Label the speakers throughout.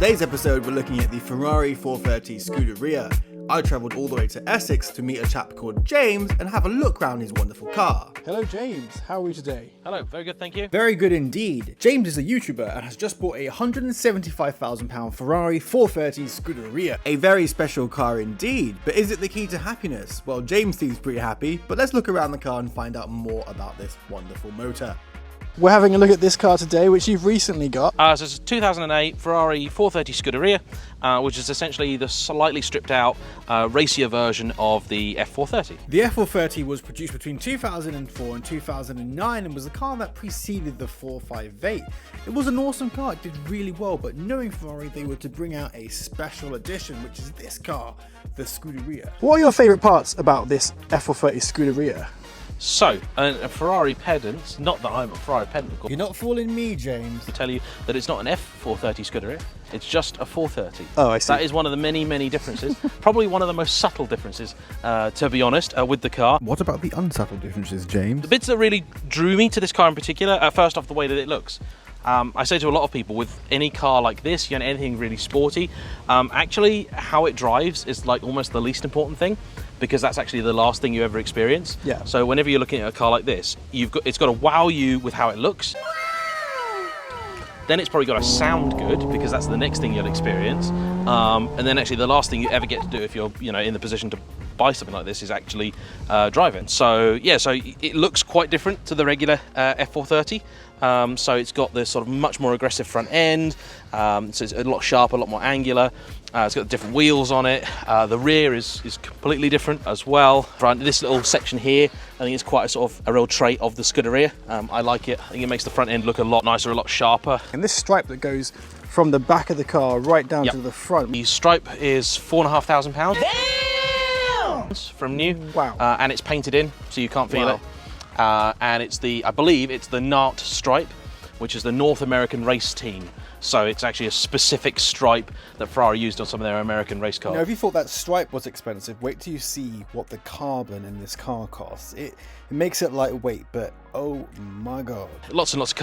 Speaker 1: today's episode we're looking at the Ferrari 430 Scuderia. I travelled all the way to Essex to meet a chap called James and have a look around his wonderful car.
Speaker 2: Hello James, how are we today?
Speaker 3: Hello, very good, thank you.
Speaker 1: Very good indeed. James is a YouTuber and has just bought a £175,000 Ferrari 430 Scuderia. A very special car indeed, but is it the key to happiness? Well, James seems pretty happy, but let's look around the car and find out more about this wonderful motor.
Speaker 2: We're having a look at this car today, which you've recently got.
Speaker 3: So it's a 2008 Ferrari 430 Scuderia, which is essentially the slightly stripped out, racier version of the F430.
Speaker 1: The F430 was produced between 2004 and 2009 and was the car that preceded the 458. It was an awesome car, it did really well, but knowing Ferrari, they were to bring out a special edition, which is this car, the Scuderia.
Speaker 2: What are your favourite parts about this F430 Scuderia?
Speaker 3: So, a Ferrari pedant, not that I'm a Ferrari pedant, of course.
Speaker 1: You're not fooling me, James.
Speaker 3: To tell you that it's not an F430 Scuderia, it's just a 430.
Speaker 2: Oh, I see.
Speaker 3: That is one of the many, many differences. Probably one of the most subtle differences, to be honest, with the car.
Speaker 1: What about the unsubtle differences, James?
Speaker 3: The bits that really drew me to this car in particular, first off, the way that it looks. I say to a lot of people, with any car like this, anything really sporty, actually how it drives is like almost the least important thing, because that's actually the last thing you ever experience.
Speaker 2: Yeah.
Speaker 3: So whenever you're looking at a car like this, it's got to wow you with how it looks. Then it's probably got to sound good, because that's the next thing you'll experience. And then actually the last thing you ever get to do if you're in the position to buy something like this is actually drive it. So yeah, so it looks quite different to the regular F430. So it's got this sort of much more aggressive front end, so it's a lot sharper, a lot more angular. It's got different wheels on it. The rear is completely different as well. This little section here, I think it's quite a real trait of the Scuderia. I like it. I think it makes the front end look a lot nicer, a lot sharper.
Speaker 2: And this stripe that goes from the back of the car right down to the front.
Speaker 3: The stripe is £4,500 from new.
Speaker 2: Wow.
Speaker 3: And it's painted in, so you can't feel it. And it's I believe it's the NART stripe, which is the North American Race Team. So it's actually a specific stripe that Ferrari used on some of their American race cars.
Speaker 1: Now, if you thought that stripe was expensive, wait till you see what the carbon in this car costs. It makes it lightweight, but oh my god.
Speaker 3: Lots and lots of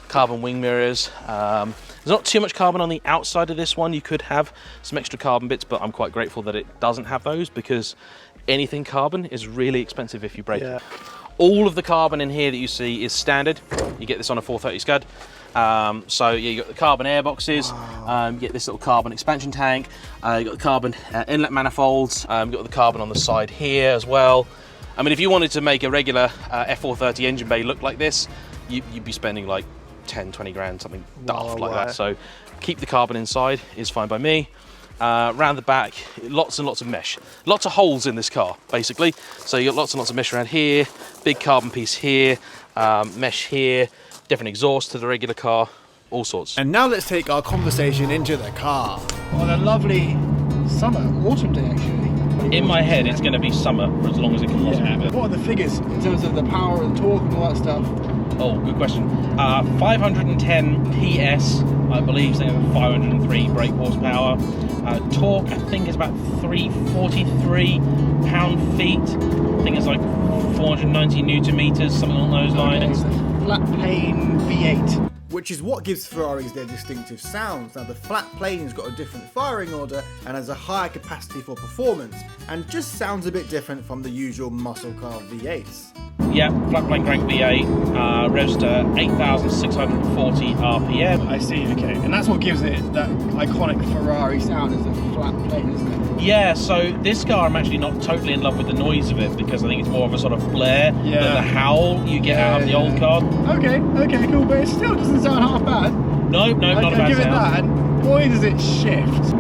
Speaker 3: carbon wing mirrors. There's not too much carbon on the outside of this one. You could have some extra carbon bits, but I'm quite grateful that it doesn't have those, because anything carbon is really expensive if you break it. All of the carbon in here that you see is standard. You get this on a 430 Scud. So yeah, you got the carbon air boxes, you get this little carbon expansion tank, you got the carbon inlet manifolds, you got the carbon on the side here as well. I mean, if you wanted to make a regular F430 engine bay look like this, you'd be spending like 10, 20 grand, something daft like that. So keep the carbon inside is fine by me. Round the back, lots and lots of mesh. Lots of holes in this car, basically. So you got lots and lots of mesh around here, big carbon piece here, mesh here, different exhaust to the regular car, all sorts.
Speaker 1: And now let's take our conversation into the car.
Speaker 2: On a lovely autumn day actually.
Speaker 3: In my head, it's going to be summer for as long as it can possibly be.
Speaker 2: What are the figures in terms of the power and torque and all that stuff?
Speaker 3: Oh, good question. 510 PS, I believe, so 503 brake horsepower. Torque, I think, is about 343 pound-feet. I think it's like 490 newton meters, something along those lines.
Speaker 2: Flat plane V8.
Speaker 1: Which is what gives Ferraris their distinctive sounds. Now, the flat plane's got a different firing order and has a higher capacity for performance, and just sounds a bit different from the usual muscle car V8s.
Speaker 3: Yeah, flat plane crank V8, revs to 8,640 RPM.
Speaker 2: I see, okay. And that's what gives it that iconic Ferrari sound, is the flat plane, isn't it?
Speaker 3: Yeah, so this car I'm actually not totally in love with the noise of it, because I think it's more of a sort of blare than the howl you get out of the old car.
Speaker 2: Okay, cool, but it still doesn't sound half bad.
Speaker 3: No, not a bad
Speaker 2: give it
Speaker 3: sound.
Speaker 2: that, and boy does it shift.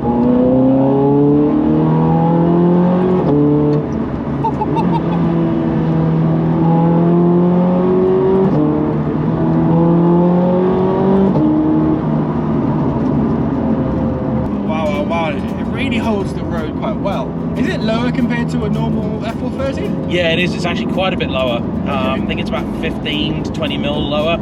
Speaker 2: Holds the road quite well. Is it lower compared to a normal F430?
Speaker 3: Yeah, it is. It's actually quite a bit lower. I think it's about 15 to 20 mil lower.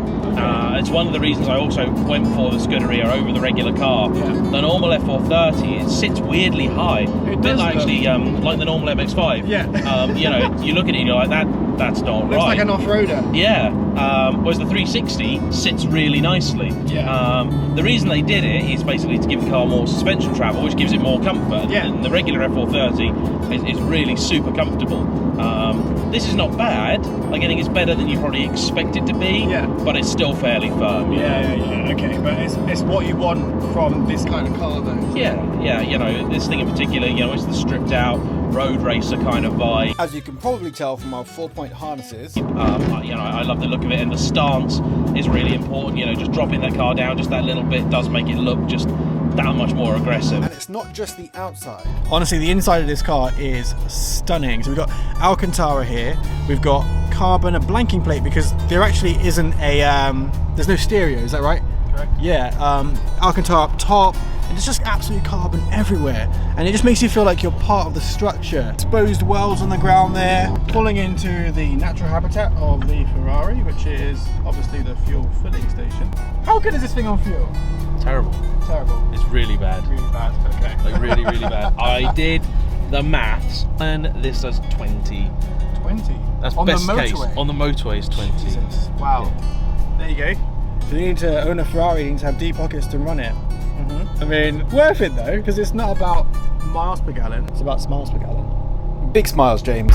Speaker 3: It's one of the reasons I also went for the Scuderia over the regular car.
Speaker 2: Yeah.
Speaker 3: The normal F430, it sits weirdly high.
Speaker 2: It does,
Speaker 3: actually, like the normal MX-5.
Speaker 2: Yeah.
Speaker 3: You look at it and you're like, that's not right.
Speaker 2: Looks like an off-roader.
Speaker 3: Yeah. Whereas the 360 sits really nicely.
Speaker 2: Yeah.
Speaker 3: The reason they did it is basically to give the car more suspension travel, which gives it more comfort.
Speaker 2: Yeah.
Speaker 3: And the regular F430 is really super comfortable. This is not bad. Like, I think it's better than you probably expect it to be.
Speaker 2: Yeah.
Speaker 3: But it's still fairly firm.
Speaker 2: Yeah. Okay, but it's what you want from this kind of car, though.
Speaker 3: Yeah. You know, this thing in particular, you know, it's the stripped out road racer kind of vibe.
Speaker 1: As you can probably tell from our 4-point harnesses.
Speaker 3: You know, I love the look of it, and the stance is really important. You know, just dropping that car down just that little bit does make it look just that much more aggressive.
Speaker 1: And it's not just the outside.
Speaker 2: Honestly, the inside of this car is stunning. So we've got Alcantara here, we've got carbon, a blanking plate, because there actually isn't a, there's no stereo, is that right? Correct. Yeah, Alcantara up top, and it's just absolute carbon everywhere. And it just makes you feel like you're part of the structure. Exposed wells on the ground there, pulling into the natural habitat of the Ferrari, which is obviously the fuel filling station. How good is this thing on fuel?
Speaker 3: Terrible.
Speaker 2: Terrible.
Speaker 3: It's really bad.
Speaker 2: Really bad, okay.
Speaker 3: Like really bad. I did the maths, and this does 20.
Speaker 2: 20?
Speaker 3: That's
Speaker 2: on
Speaker 3: best
Speaker 2: the
Speaker 3: case.
Speaker 2: motorway?
Speaker 3: On the motorway is 20.
Speaker 2: Jesus. Wow. There you go.
Speaker 1: So you need to own a Ferrari, you need to have deep pockets to run it. I mean, worth it though, because it's not about miles per gallon, it's about smiles per gallon. Big smiles, James.